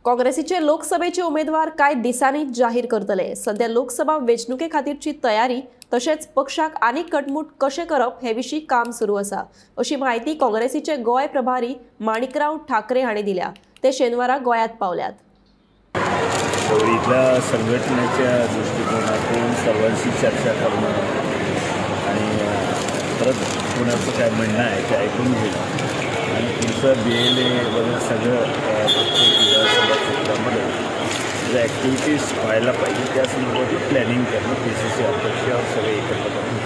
काँग्रेसीचे लोकसभेचे उमेदवार काय दिसांनी जाहीर करतले। सध्या लोकसभा वेंचणुके खातीरची तयारी तशेंच पक्षाक आनीक कटमूट कशें करप हे विशीं काम सुरू आसा, अशी माहिती काँग्रेसीचे गोय प्रभारी माणिकराव ठाकरे हांणी दिल्या। ते शेनवारा गोंयांत पावल्यात। इथल्या संघटनेच्या दृष्टिकोनातून सर्वांशी चर्चा करणं आणि परत कोणाचं काय म्हणणं आहे ते ऐकून घेणं आणि पुढचं BLA वगैरे सगळं प्रत्येक विधानसभा क्षेत्रामध्ये ज्या ॲक्टिव्हिटीज व्हायला पाहिजे त्या संदर्भात प्लॅनिंग करणं PCC अध्यक्षावर सगळे एकत्र करून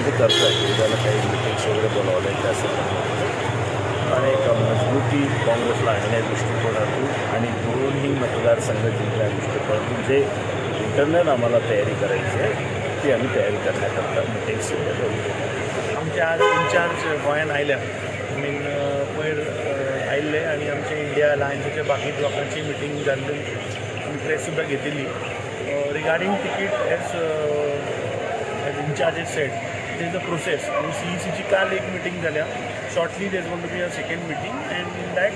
ते करतो आहे। उद्याला काही मिटिंग्स वगैरे बोलावले आहेत त्या संदर्भात आणि एक मजबूती काँग्रेसला आणण्या दृष्टिकोनातून आणि दोन्ही मतदारसंघ जिंकण्या दृष्टिकोनातून जे इंटरनल आम्हाला तयारी करायची आहे ती आम्ही तयारी करण्याकरता मिटिंग्स आमच्या आज इन्चार्ज गोंयान आयल्या पयर आयिल्ले आणि आमच्या इंडिया अलायन्साच्या बाकी लोकांची मिटींग जाल्ली आमी प्रेस सुद्दां घेतिल्ली regarding ticket as incharge said it is the process आणि CECची काल एक मिटींग जाल्या shortly there is going to be a second meeting and in that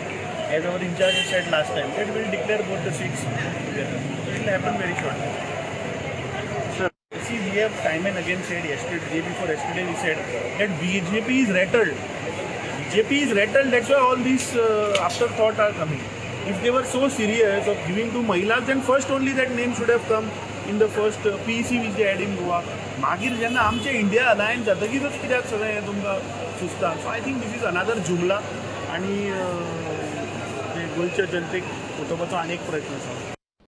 as our incharge said last time it will declare both the seats together it will happen very shortly. See, we have time and again said yesterday, day before yesterday, we said that BJP is rattled. BJP is rattled. That's why all these afterthought are coming. If they were so serious of giving to Mahilas, then first only that name should have come in the first PEC which they had in Goa. मागीर जेन्ना आमचे India alliance जातकीरच कित्याक सगळें हें तुमकां सुचता. So I think this is another जुमला आनी गोंयच्या जनतेक फटोवपाचो आनी एक प्रयत्न आसा.